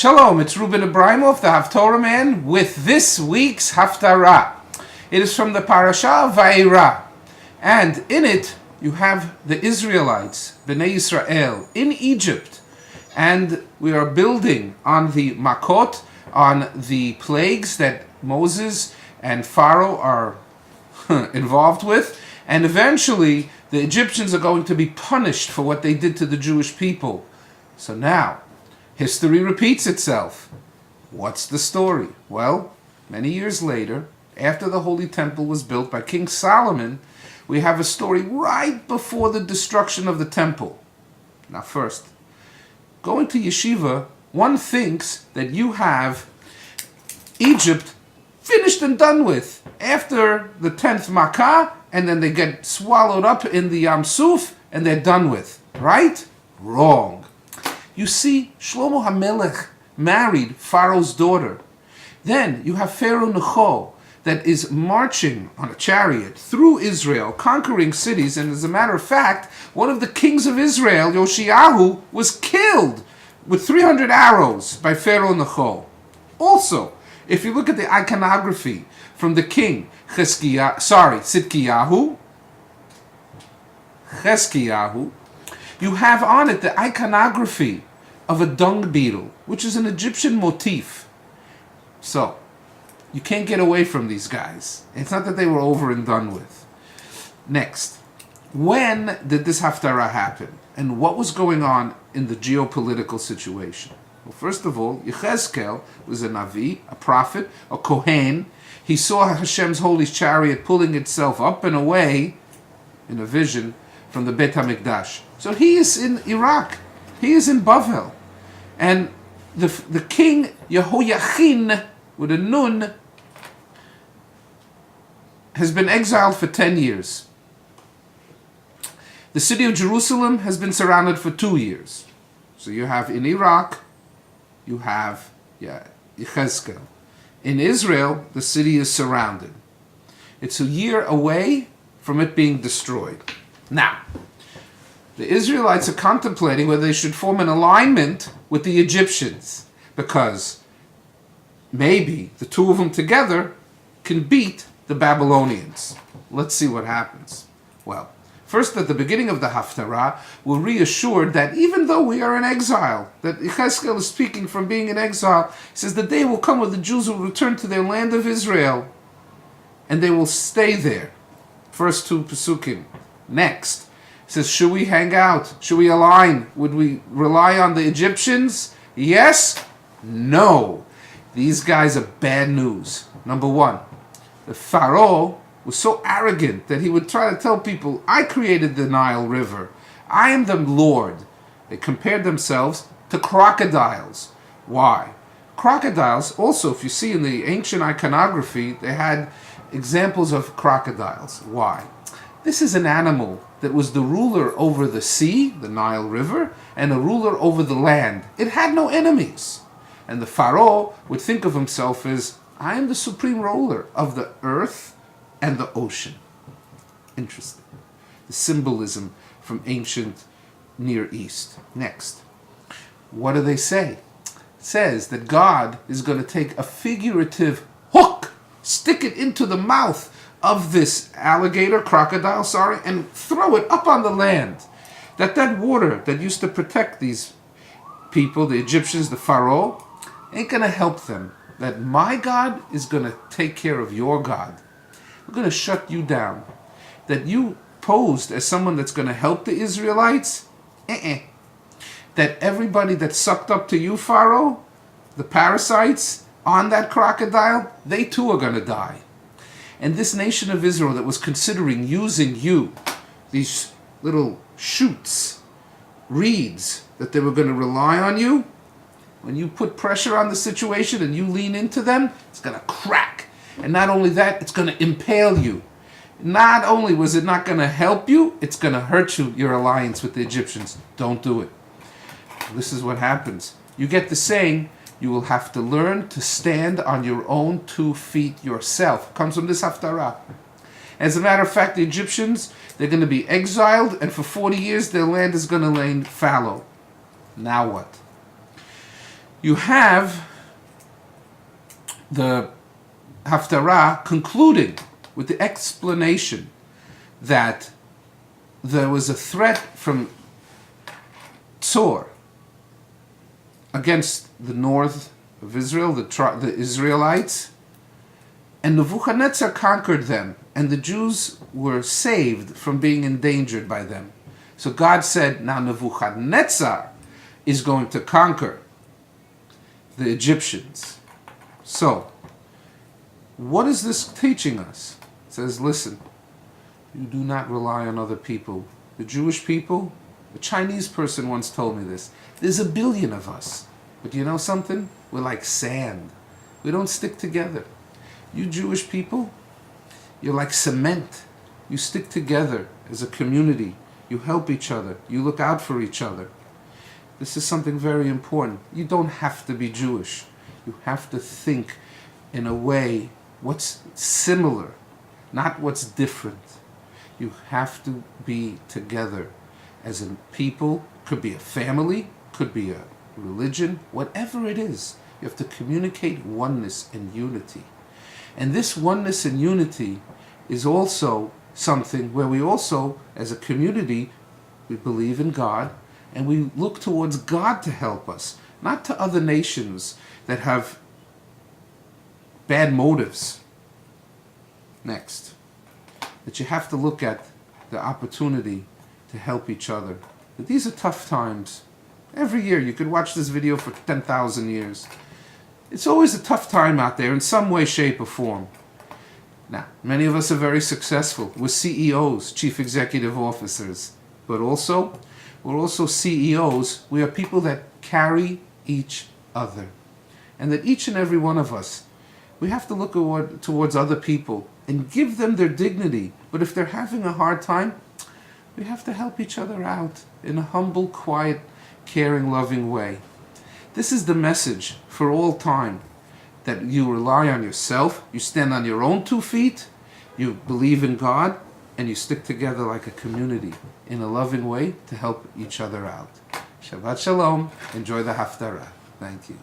Shalom, it's Reuben Ebrahimoff, the Haftorahman, with this week's Haftara. It is from the Parashat Vaeira, and in it you have the Israelites, Bnei Israel, in Egypt, and we are building on the Makot, on the plagues that Moses and Pharaoh are involved with, and eventually the Egyptians are going to be punished for what they did to the Jewish people. So now, history repeats itself. What's the story? Well, many years later, after the Holy Temple was built by King Solomon, we have a story right before the destruction of the Temple. Now first, going to yeshiva, one thinks that you have Egypt finished and done with after the 10th Makkah, and then they get swallowed up in the Yam Suf, and they're done with. Right? Wrong. You see, Shlomo HaMelech married Pharaoh's daughter. Then you have Pharaoh Necho that is marching on a chariot through Israel, conquering cities, and as a matter of fact, one of the kings of Israel, Yoshiyahu, was killed with 300 arrows by Pharaoh Necho. Also, if you look at the iconography from the king Tzidkiyahu, you have on it the iconography of a dung beetle, which is an Egyptian motif. So, you can't get away from these guys. It's not that they were over and done with. Next, when did this Haftara happen? And what was going on in the geopolitical situation? Well, first of all, Yechezkel was a Navi, a prophet, a Kohen. He saw Hashem's holy chariot pulling itself up and away in a vision from the Beit HaMikdash. So he is in Iraq. He is in Bavel. And the king Yehoiachin, with a nun, has been exiled for 10 years. The city of Jerusalem has been surrounded for 2 years. So you have in Iraq, you have Yechezkel. In Israel, the city is surrounded. It's a year away from it being destroyed. Now, the Israelites are contemplating whether they should form an alignment with the Egyptians, because maybe the two of them together can beat the Babylonians. Let's see what happens. Well, first, at the beginning of the Haftara, we're reassured that even though we are in exile, that Yechezkel is speaking from being in exile, he says the day will come when the Jews will return to their land of Israel, and they will stay there. First two Pesukim. Next, he says, should we hang out? Should we align? Would we rely on the Egyptians? Yes? No. These guys are bad news. Number one, the Pharaoh was so arrogant that he would try to tell people, I created the Nile River. I am the Lord. They compared themselves to crocodiles. Why? Crocodiles, also, if you see in the ancient iconography, they had examples of crocodiles. Why? This is an animal that was the ruler over the sea, the Nile River, and a ruler over the land. It had no enemies. And the Pharaoh would think of himself as, I am the supreme ruler of the earth and the ocean. Interesting. The symbolism from ancient Near East. Next, what do they say? It says that God is going to take a figurative hook, stick it into the mouth of this crocodile, and throw it up on the land. That water that used to protect these people, the Egyptians, the Pharaoh, ain't going to help them. That my God is going to take care of your God. We're going to shut you down. That you posed as someone that's going to help the Israelites. That everybody that sucked up to you, Pharaoh, the parasites on that crocodile, they too are going to die. And this nation of Israel that was considering using you, these little shoots, reeds, that they were going to rely on you, when you put pressure on the situation and you lean into them, it's going to crack. And not only that, it's going to impale you. Not only was it not going to help you, it's going to hurt you, your alliance with the Egyptians. Don't do it. This is what happens. You get the saying, you will have to learn to stand on your own 2 feet yourself. It comes from this Haftara. As a matter of fact, the Egyptians, they're going to be exiled, and for 40 years their land is going to lay fallow. Now what? You have the Haftara concluding with the explanation that there was a threat from Tzor against the north of Israel, the Israelites, and Nebuchadnezzar conquered them, and the Jews were saved from being endangered by them. So God said, now Nebuchadnezzar is going to conquer the Egyptians. So, what is this teaching us? It says, listen, you do not rely on other people. The Jewish people, a Chinese person once told me this, there's 1 billion of us. But you know something? We're like sand. We don't stick together. You Jewish people, you're like cement. You stick together as a community. You help each other. You look out for each other. This is something very important. You don't have to be Jewish. You have to think in a way what's similar, not what's different. You have to be together as a people. Could be a family, could be a religion, whatever it is. You have to communicate oneness and unity. And this oneness and unity is also something where we also, as a community, we believe in God and we look towards God to help us, not to other nations that have bad motives. Next, that you have to look at the opportunity to help each other. But these are tough times. Every year, you could watch this video for 10,000 years. It's always a tough time out there in some way, shape, or form. Now, many of us are very successful. We're CEOs, Chief Executive Officers. But also, we're also CEOs. We are people that carry each other. And that each and every one of us, we have to look towards other people and give them their dignity. But if they're having a hard time, we have to help each other out in a humble, quiet, caring, loving way. This is the message for all time, that you rely on yourself, you stand on your own 2 feet, you believe in God, and you stick together like a community in a loving way to help each other out. Shabbat Shalom. Enjoy the Haftara. Thank you.